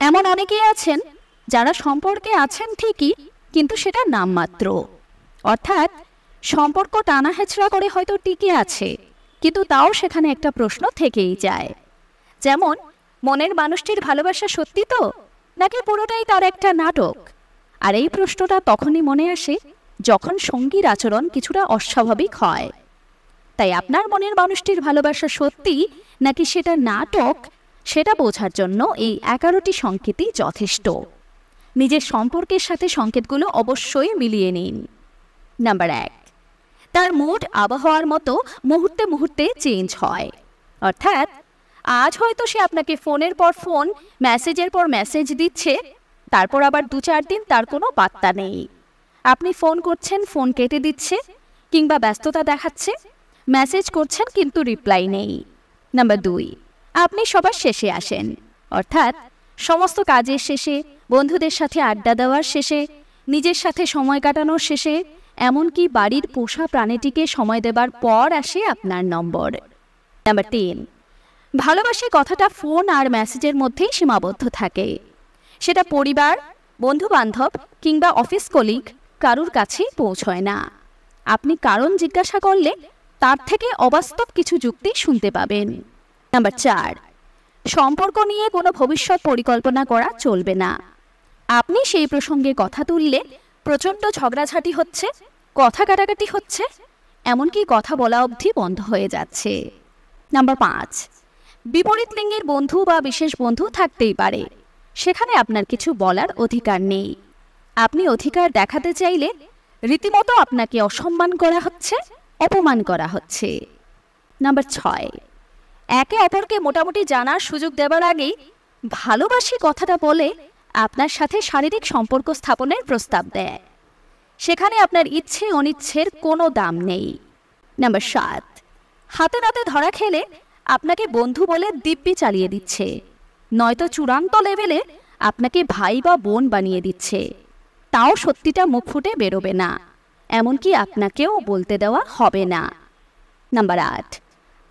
এমন অনেকেই আছেন যারা সম্পর্কে আছেন ঠিকই, কিন্তু সেটা নামমাত্র। অর্থাৎ সম্পর্ক টানা হেঁচড়া করে হয়তো টিকে আছে, কিন্তু তাও সেখানে একটা প্রশ্ন থেকেই যায়। যেমন, মনের মানুষটির ভালোবাসা সত্যি তো, নাকি পুরোটাই তার একটা নাটক? আর এই প্রশ্নটা তখনই মনে আসে যখন সঙ্গীর আচরণ কিছুটা অস্বাভাবিক হয়। তাই আপনার মনের মানুষটির ভালোবাসা সত্যি নাকি সেটা নাটক, সেটা বোঝার জন্য এই 11টি সংকেতই যথেষ্ট। নিজের সম্পর্কের সাথে সংকেতগুলো অবশ্যই মিলিয়ে নিন। নাম্বার 1, তার মুড আবহাওয়ার মতো মুহূর্তে মুহূর্তে চেঞ্জ হয়। অর্থাৎ আজ হয়তো সে আপনাকে ফোনের পর ফোন, মেসেজের পর মেসেজ দিচ্ছে, তারপর আবার 2-4 দিন তার কোনো পাত্তা নেই। আপনি ফোন করছেন, ফোন কেটে দিচ্ছে, কিংবা ব্যস্ততা দেখাচ্ছে। মেসেজ করছেন কিন্তু রিপ্লাই নেই। নাম্বার 2, আপনি সবার শেষে আসেন। অর্থাৎ সমস্ত কাজের শেষে, বন্ধুদের সাথে আড্ডা দেওয়ার শেষে, নিজের সাথে সময় কাটানোর শেষে, এমনকি বাড়ির পোষা প্রাণীটিকে সময় দেবার পর আসে আপনার নম্বর। নাম্বার 3, ভালোবাসি কথাটা ফোন আর মেসেজের মধ্যেই সীমাবদ্ধ থাকে। সেটা পরিবার, বন্ধু বান্ধব কিংবা অফিস কলিগ কারুর কাছেই পৌঁছয় না। আপনি কারণ জিজ্ঞাসা করলে তার থেকে অবাস্তব কিছু যুক্তি শুনতে পাবেন। নাম্বার 4, সম্পর্ক নিয়ে কোনো ভবিষ্যৎ পরিকল্পনা করা চলবে না। আপনি সেই প্রসঙ্গে কথা তুললে প্রচণ্ড ঝগড়াঝাটি হচ্ছে, কথা কাটাকাটি হচ্ছে, এমনকি কথা বলা অবধি বন্ধ হয়ে যাচ্ছে। নাম্বার 5, বিপরীত লিঙ্গের বন্ধু বা বিশেষ বন্ধু থাকতেই পারে, সেখানে আপনার কিছু বলার অধিকার নেই। আপনি অধিকার দেখাতে চাইলে রীতিমতো আপনাকে অসম্মান করা হচ্ছে, অপমান করা হচ্ছে। নাম্বার 6, একে অপরকে মোটামুটি জানার সুযোগ দেবার আগেই ভালোবাসি কথাটা বলে আপনার সাথে শারীরিক সম্পর্ক স্থাপনের প্রস্তাব দেয়। সেখানে আপনার ইচ্ছে অনিচ্ছের কোনো দাম নেই। নাম্বার 7, হাতে নাতে ধরা খেলে আপনাকে বন্ধু বলে দিব্যি চালিয়ে দিচ্ছে, নয়তো চূড়ান্ত লেভেলে আপনাকে ভাই বা বোন বানিয়ে দিচ্ছে। তাও সত্যিটা মুখ ফুটে বেরোবে না, এমনকি আপনাকেও বলতে দেওয়া হবে না। নাম্বার 8,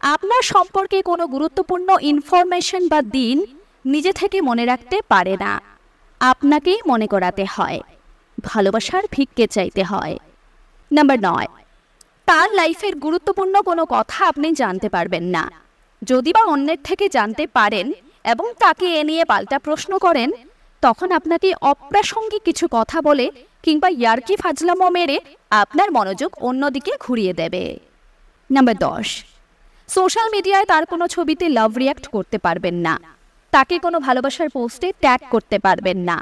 আপনার সম্পর্কে কোনো গুরুত্বপূর্ণ ইনফরমেশন বা দিন নিজে থেকে মনে রাখতে পারে না, আপনাকেই মনে করাতে হয়, ভালোবাসার ভিক্ষে চাইতে হয়। নাম্বার 9, তার লাইফের গুরুত্বপূর্ণ কোনো কথা আপনি জানতে পারবেন না। যদি বা অন্যের থেকে জানতে পারেন এবং তাকে এ নিয়ে পাল্টা প্রশ্ন করেন, তখন আপনাকে অপ্রাসঙ্গিক কিছু কথা বলে কিংবা ইয়ার্কি ফাজলামো মেরে আপনার মনোযোগ অন্যদিকে ঘুরিয়ে দেবে। নাম্বার 10, সোশ্যাল মিডিয়ায় তার কোনো ছবিতে লাভ রিয়াক্ট করতে পারবেন না, তাকে কোনো ভালোবাসার পোস্টে ট্যাগ করতে পারবেন না,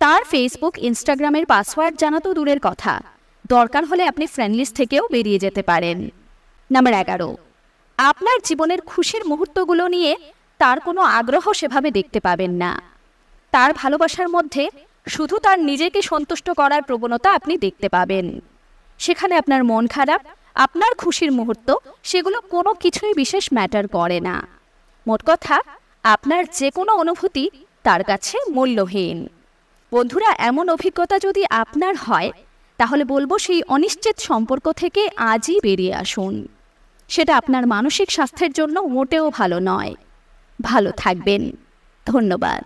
তার ফেসবুক, ইনস্টাগ্রামের পাসওয়ার্ড জানা তো দূরের কথা, দরকার হলে আপনি ফ্রেন্ড লিস্ট থেকেও বেরিয়ে যেতে পারেন। নাম্বার 11, আপনার জীবনের খুশির মুহূর্তগুলো নিয়ে তার কোনো আগ্রহ সেভাবে দেখতে পাবেন না। তার ভালোবাসার মধ্যে শুধু তার নিজেকে সন্তুষ্ট করার প্রবণতা আপনি দেখতে পাবেন। সেখানে আপনার মন খারাপ, আপনার খুশির মুহূর্ত, সেগুলো কোনো কিছুই বিশেষ ম্যাটার করে না। মোট কথা, আপনার যে কোনো অনুভূতি তার কাছে মূল্যহীন। বন্ধুরা, এমন অভিজ্ঞতা যদি আপনার হয়, তাহলে বলবো সেই অনিশ্চিত সম্পর্ক থেকে আজই বেরিয়ে আসুন। সেটা আপনার মানসিক স্বাস্থ্যের জন্য মোটেও ভালো নয়। ভালো থাকবেন। ধন্যবাদ।